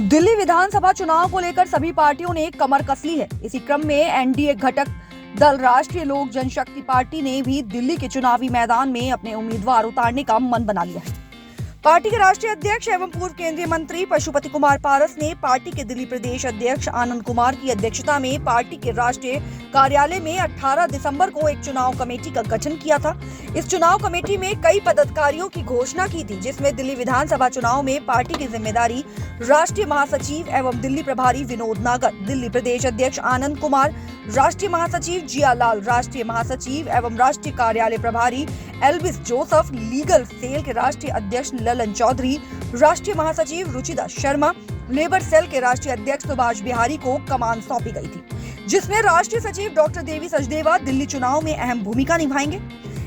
दिल्ली विधानसभा चुनाव को लेकर सभी पार्टियों ने कमर कस ली है। इसी क्रम में एनडीए घटक दल राष्ट्रीय लोक जनशक्ति पार्टी ने भी दिल्ली के चुनावी मैदान में अपने उम्मीदवार उतारने का मन बना लिया है। पार्टी के राष्ट्रीय अध्यक्ष एवं पूर्व केंद्रीय मंत्री पशुपति कुमार पारस ने पार्टी के दिल्ली प्रदेश अध्यक्ष आनंद कुमार की अध्यक्षता में पार्टी के राष्ट्रीय कार्यालय में 18 दिसंबर को एक चुनाव कमेटी का गठन किया था। इस चुनाव कमेटी में कई पदाधिकारियों की घोषणा की थी, जिसमें दिल्ली विधानसभा चुनाव में पार्टी की जिम्मेदारी राष्ट्रीय महासचिव एवं दिल्ली प्रभारी विनोद नागर, दिल्ली प्रदेश अध्यक्ष आनंद कुमार, राष्ट्रीय महासचिव जियालाल, राष्ट्रीय महासचिव एवं राष्ट्रीय कार्यालय प्रभारी एल्विस जोसेफ, लीगल सेल के राष्ट्रीय अध्यक्ष ललन चौधरी, राष्ट्रीय महासचिव रुचिता शर्मा, लेबर सेल के राष्ट्रीय अध्यक्ष सुभाष बिहारी को कमान सौंपी गई थी, जिसमें राष्ट्रीय सचिव डॉक्टर देवी सचदेवा दिल्ली चुनाव में अहम भूमिका निभाएंगे।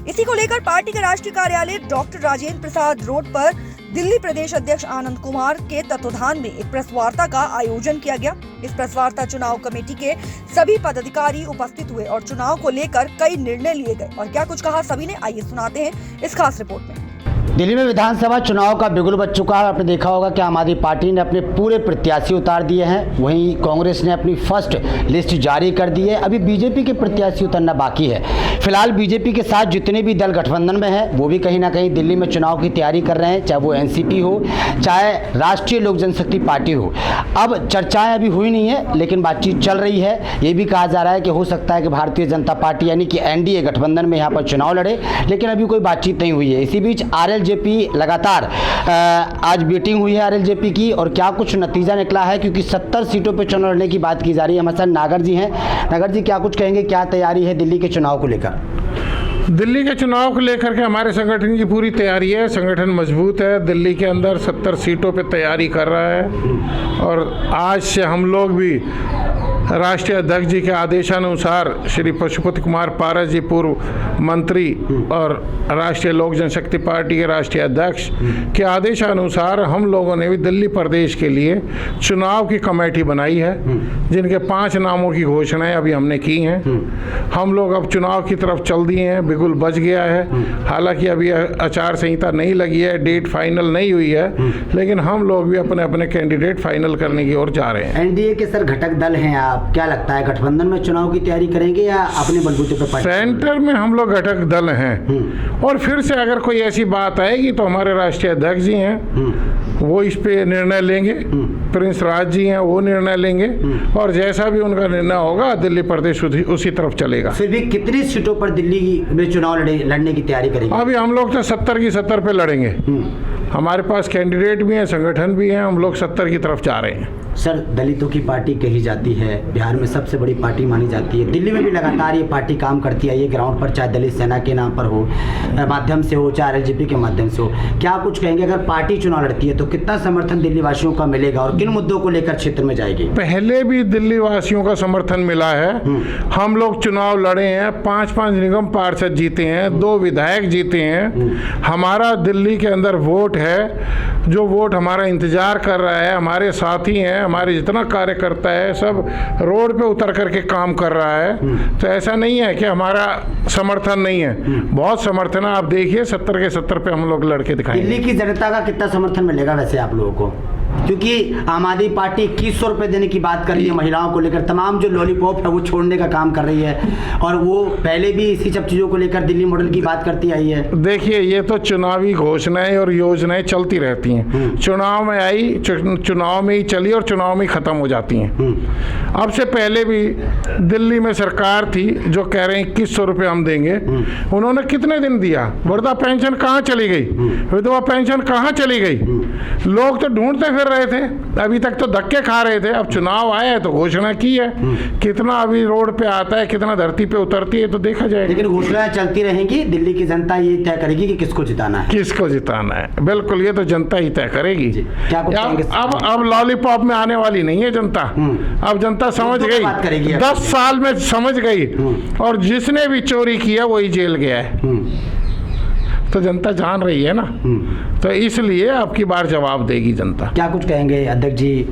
इसी को लेकर पार्टी के राष्ट्रीय कार्यालय डॉक्टर राजेंद्र प्रसाद रोड पर दिल्ली प्रदेश अध्यक्ष आनंद कुमार के तत्वाधान में एक प्रेस वार्ता का आयोजन किया गया। इस प्रेस वार्ता चुनाव कमेटी के सभी पदाधिकारी उपस्थित हुए और चुनाव को लेकर कई निर्णय लिए गए। और क्या कुछ कहा सभी ने, आइए सुनाते हैं इस खास रिपोर्ट में। दिल्ली में विधानसभा चुनाव का बिगुल बज चुका है। आपने देखा होगा कि आम आदमी पार्टी ने अपने पूरे प्रत्याशी उतार दिए हैं, वहीं कांग्रेस ने अपनी फर्स्ट लिस्ट जारी कर दी है। अभी बीजेपी के प्रत्याशी उतरना बाकी है। फिलहाल बीजेपी के साथ जितने भी दल गठबंधन में हैं वो भी कहीं ना कहीं दिल्ली में चुनाव की तैयारी कर रहे हैं, चाहे वो एनसीपी हो, चाहे राष्ट्रीय लोक जनशक्ति पार्टी हो। अब चर्चाएँ अभी हुई नहीं है, लेकिन बातचीत चल रही है। ये भी कहा जा रहा है कि हो सकता है कि भारतीय जनता पार्टी यानी कि एनडीए गठबंधन में यहाँ पर चुनाव लड़े, लेकिन अभी कोई बातचीत नहीं हुई है। इसी बीच आरएलजेपी लगातार आज मीटिंग हुई है आरएलजेपी की, और क्या कुछ नतीजा निकला है, क्योंकि 70 सीटों पर चुनाव लड़ने की बात की जा रही है। हमारे साथ नागर जी हैं। नागर जी, क्या कुछ कहेंगे, क्या तैयारी है दिल्ली के चुनाव को लेकर? दिल्ली के चुनाव को लेकर के हमारे संगठन की पूरी तैयारी है। संगठन मजबूत है, दिल्ली के अंदर 70 सीटों पे तैयारी कर रहा है। और आज से हम लोग भी राष्ट्रीय अध्यक्ष जी के आदेशानुसार श्री पशुपति कुमार पारस जी पूर्व मंत्री और राष्ट्रीय लोक जनशक्ति पार्टी के राष्ट्रीय अध्यक्ष के आदेशानुसार हम लोगों ने भी दिल्ली प्रदेश के लिए चुनाव की कमेटी बनाई है, जिनके 5 नामों की घोषणाएं अभी हमने की हैं। हम लोग अब चुनाव की तरफ चल दिए हैं, बिगुल बज गया है। हालांकि अभी आचार संहिता नहीं लगी है, डेट फाइनल नहीं हुई है, लेकिन हम लोग भी अपने अपने कैंडिडेट फाइनल करने की ओर जा रहे हैं। एनडीए के सर घटक दल हैं आप, क्या लगता है गठबंधन में चुनाव की तैयारी करेंगे या अपने बलबूते पर? सेंटर में हम लोग घटक दल हैं, और फिर से अगर कोई ऐसी बात आएगी तो हमारे राष्ट्रीय अध्यक्ष जी हैं, वो इस पे निर्णय लेंगे। प्रिंस राज जी हैं, वो निर्णय लेंगे, और जैसा भी उनका निर्णय होगा दिल्ली प्रदेश उसी तरफ चलेगा। फिर भी कितनी सीटों पर दिल्ली में चुनाव लड़ने की तैयारी करेंगे? अभी हम लोग तो 70 की 70 पे लड़ेंगे। हमारे पास कैंडिडेट भी हैं, संगठन भी हैं, हम लोग 70 की तरफ जा रहे हैं। सर, दलितों की पार्टी कही जाती है, बिहार में सबसे बड़ी पार्टी मानी जाती है। दिल्ली में भी लगातार ये पार्टी काम करती है, ये ग्राउंड पर, चाहे दलित सेना के नाम पर हो, माध्यम से हो, चाहे आरएलजेपी के माध्यम से हो। क्या कुछ कहेंगे, अगर पार्टी चुनाव लड़ती है तो कितना समर्थन दिल्ली वासियों का मिलेगा और किन मुद्दों को लेकर क्षेत्र में जाएगी? पहले भी दिल्ली वासियों का समर्थन मिला है। हम लोग चुनाव लड़े हैं, 5-5 निगम पार्षद जीते हैं, 2 विधायक जीते हैं। हमारा दिल्ली के अंदर वोट है, जो वोट हमारा इंतजार कर रहा है। हमारे साथी हैं, हमारे जितना कार्यकर्ता है, सब रोड पे उतर करके काम कर रहा है। तो ऐसा नहीं है कि हमारा समर्थन नहीं है, बहुत समर्थन है। आप देखिए 70 के 70 पे हम लोग लड़के दिखाएंगे। दिल्ली की जनता का कितना समर्थन मिलेगा वैसे आप लोगों को? क्योंकि आम आदमी पार्टी 2100 रुपये देने की बात कर रही है महिलाओं को लेकर, तमाम जो लॉलीपॉप है वो छोड़ने का काम कर रही है, और वो पहले भी इसी सब चीज़ों को लेकर दिल्ली मॉडल की बात करती आई है। देखिए, ये तो चुनावी घोषणाएं और योजनाएं चलती रहती हैं। चुनाव में आई, चुनाव में ही चली और चुनाव में ही खत्म हो जाती हैं। अब से पहले भी दिल्ली में सरकार थी जो कह रहे हैं 2100 रुपये हम देंगे। उन्होंने कितने दिन दिया? वृद्धा पेंशन कहाँ चली गई? विधवा पेंशन कहाँ चली गई? लोग तो ढूंढते फिर रहे थे, अभी तक तो धक्के खा रहे थे। अब चुनाव आया है तो घोषणा की है, कितना अभी रोड पे आता है, कितना धरती पे उतरती है, तो देखा जाएगा। लेकिन घोषणाएं चलती रहेंगी, दिल्ली की जनता ये तय करेगी कि किसको जिताना है। किसको जिताना है, बिल्कुल, ये तो जनता ही तय करेगी। क्या अब लॉलीपॉप में आने वाली नहीं है जनता। अब जनता समझ गई, 10 साल में समझ गई, और जिसने भी चोरी किया वही जेल गया है। तो जनता जान रही है ना, तो इसलिए आपकी बार जवाब देगी जनता। क्या कुछ कहेंगे अध्यक्ष जी?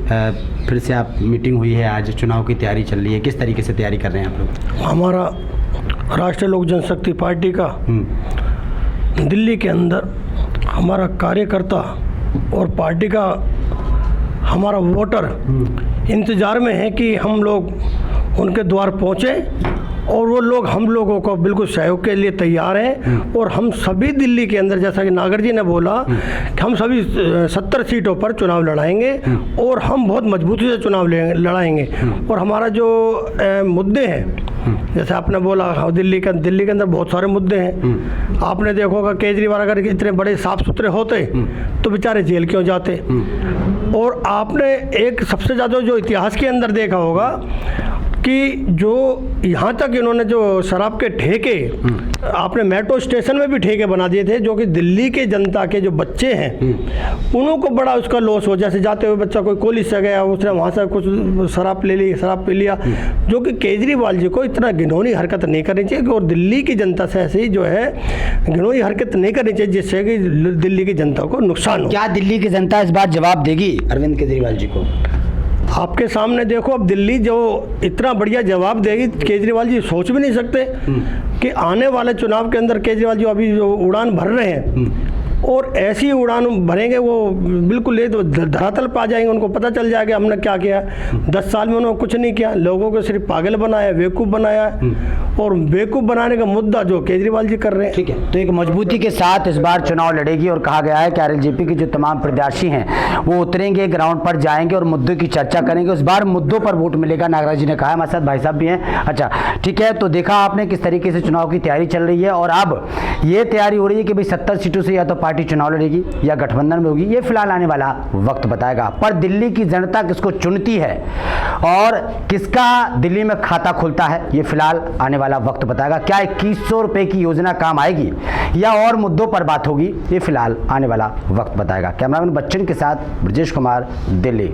फिर से आप मीटिंग हुई है, आज चुनाव की तैयारी चल रही है, किस तरीके से तैयारी कर रहे हैं आप लोग? हमारा राष्ट्रीय लोक जनशक्ति पार्टी का दिल्ली के अंदर हमारा कार्यकर्ता और पार्टी का हमारा वोटर इंतज़ार में है कि हम लोग उनके द्वार पहुँचे और वो लोग हम लोगों को बिल्कुल सहयोग के लिए तैयार हैं। और हम सभी दिल्ली के अंदर, जैसा कि नागर जी ने बोला, कि हम सभी 70 सीटों पर चुनाव लड़ाएंगे और हम बहुत मजबूती से चुनाव लड़ाएंगे। और हमारा जो मुद्दे हैं, जैसे आपने बोला, दिल्ली के अंदर बहुत सारे मुद्दे हैं। आपने देखा होगा केजरीवाल अगर इतने बड़े साफ सुथरे होते तो बेचारे जेल क्यों जाते। और आपने एक सबसे ज़्यादा जो इतिहास के अंदर देखा होगा कि जो यहाँ तक इन्होंने जो शराब के ठेके, आपने मेट्रो स्टेशन में भी ठेके बना दिए थे, जो कि दिल्ली के जनता के जो बच्चे हैं उन्हों को बड़ा उसका लॉस हो। जैसे जाते हुए बच्चा कोई कॉलेज से गया, उसने वहाँ से कुछ शराब ले ली, शराब पी लिया, जो कि केजरीवाल जी को इतना घिनौनी हरकत नहीं करनी चाहिए। और दिल्ली की जनता से ऐसे ही जो है घिनौनी हरकत नहीं करनी चाहिए, जिससे कि दिल्ली की जनता को नुकसान हो। क्या दिल्ली की जनता इस बार जवाब देगी अरविंद केजरीवाल जी को? आपके सामने देखो, अब दिल्ली जो इतना बढ़िया जवाब देगी, केजरीवाल जी सोच भी नहीं सकते कि आने वाले चुनाव के अंदर केजरीवाल जी अभी जो उड़ान भर रहे हैं और ऐसी उड़ान भरेंगे वो बिल्कुल ले तो धरातल पर आ जाएंगे। उनको पता चल जाएगा हमने क्या किया। 10 साल में उन्होंने कुछ नहीं किया, लोगों को सिर्फ पागल बनाया, बेवकूफ़ बनाया। और बेवकूफ़ बनाने का मुद्दा जो केजरीवाल जी कर रहे हैं। ठीक है, तो एक मजबूती के साथ इस बार चुनाव लड़ेगी और कहा गया है कि आरएलजेपी के जो तमाम प्रत्याशी हैं वो उतरेंगे, ग्राउंड पर जाएंगे और मुद्दों की चर्चा करेंगे। इस बार मुद्दों पर वोट मिलेगा, नागराज जी ने कहा। हमारे साथ भाई साहब भी हैं। अच्छा, ठीक है, तो देखा आपने किस तरीके से चुनाव की तैयारी चल रही है और अब ये तैयारी हो रही है कि भाई 70 सीटों से या तो पार्टी चुनाव लड़ेगी या गठबंधन में होगी। ये फिलहाल आने वाला वक्त बताएगा। पर दिल्ली की जनता किसको चुनती है और किसका दिल्ली में खाता खुलता है, ये फिलहाल आने वाला वक्त बताएगा। क्या 2100 रुपए की योजना काम आएगी या और मुद्दों पर बात होगी, ये फिलहाल आने वाला वक्त बताएगा। कैमरामैन बच्चन के साथ ब्रजेश कुमार, दिल्ली।